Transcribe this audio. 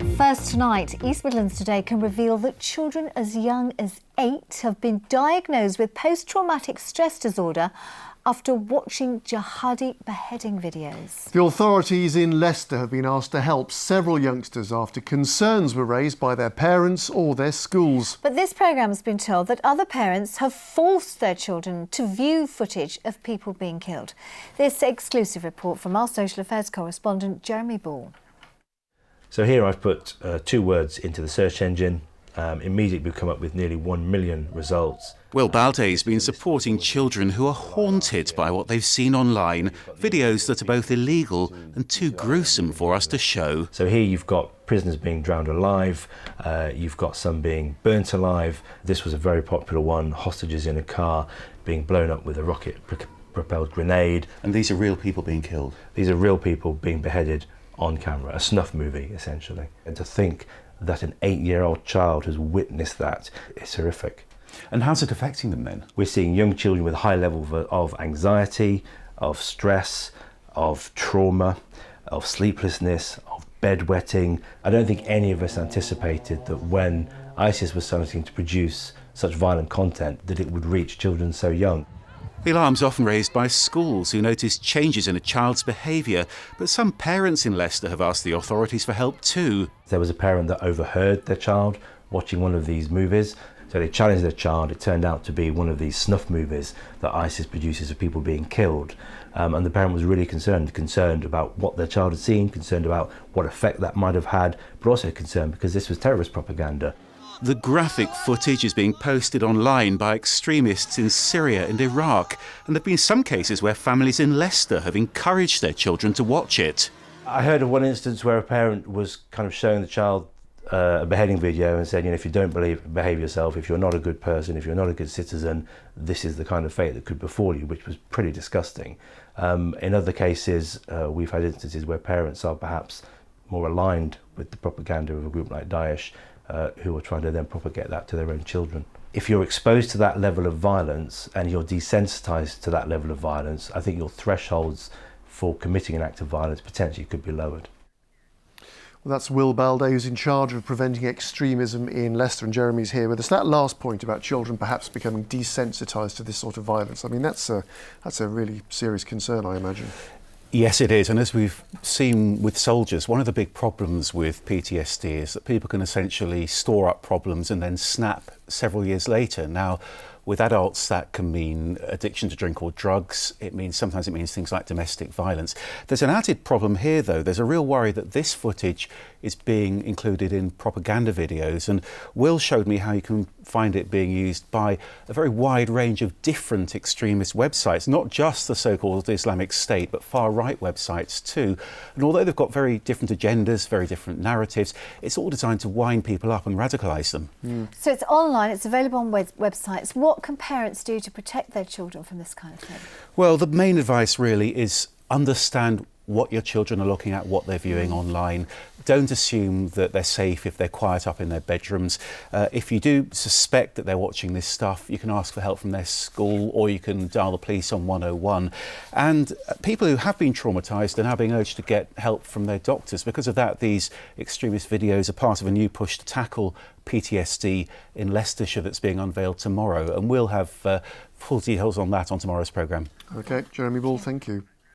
First tonight, East Midlands Today can reveal that children as young as 8 have been diagnosed with post-traumatic stress disorder after watching jihadi beheading videos. The authorities in Leicester have been asked to help several youngsters after concerns were raised by their parents or their schools. But this programme has been told that other parents have forced their children to view footage of people being killed. This exclusive report from our social affairs correspondent Jeremy Ball. So here I've put 2 words into the search engine. Immediately we've come up with nearly 1 million results. Will Balday's been supporting children who are haunted by what they've seen online, videos that are both illegal and too gruesome for us to show. So here you've got prisoners being drowned alive, you've got some being burnt alive. This was a very popular one, hostages in a car being blown up with a rocket-propelled grenade. And these are real people being killed? These are real people being beheaded on camera, a snuff movie essentially. And to think that an 8-year-old child has witnessed that is horrific. And how's it affecting them then? We're seeing young children with high levels of anxiety, of stress, of trauma, of sleeplessness, of bedwetting. I don't think any of us anticipated that when ISIS was starting to produce such violent content that it would reach children so young. The alarm's often raised by schools who notice changes in a child's behaviour, but some parents in Leicester have asked the authorities for help too. There was a parent that overheard their child watching one of these movies, so they challenged their child. It turned out to be one of these snuff movies that ISIS produces of people being killed, and the parent was really concerned about what their child had seen, concerned about what effect that might have had, but also concerned because this was terrorist propaganda. The graphic footage is being posted online by extremists in Syria and Iraq, and there have been some cases where families in Leicester have encouraged their children to watch it. I heard of one instance where a parent was kind of showing the child a beheading video and said, if you don't behave yourself, if you're not a good person, if you're not a good citizen, this is the kind of fate that could befall you, which was pretty disgusting. In other cases, we've had instances where parents are perhaps more aligned with the propaganda of a group like Daesh, who are trying to then propagate that to their own children. If you're exposed to that level of violence and you're desensitized to that level of violence, I think your thresholds for committing an act of violence potentially could be lowered. Well, that's Will Balday, who's in charge of preventing extremism in Leicester, and Jeremy's here with us. That last point about children perhaps becoming desensitised to this sort of violence, I mean, that's a really serious concern, I imagine. Yes, it is. And as we've seen with soldiers, one of the big problems with PTSD is that people can essentially store up problems and then snap several years later. Now, with adults, that can mean addiction to drink or drugs. Sometimes it means things like domestic violence. There's an added problem here, though. There's a real worry that this footage is being included in propaganda videos. And Will showed me how you can find it being used by a very wide range of different extremist websites, not just the so-called Islamic State, but far-right websites too. And although they've got very different agendas, very different narratives, it's all designed to wind people up and radicalise them. So it's online, it's available on websites. What can parents do to protect their children from this kind of thing? Well, the main advice really is understand what your children are looking at, what they're viewing online. Don't assume that they're safe if they're quiet up in their bedrooms. If you do suspect that they're watching this stuff, you can ask for help from their school, or you can dial the police on 101. And people who have been traumatised are now being urged to get help from their doctors. Because of that, these extremist videos are part of a new push to tackle PTSD in Leicestershire that's being unveiled tomorrow. And we'll have full details on that on tomorrow's programme. OK, Jeremy Ball, thank you.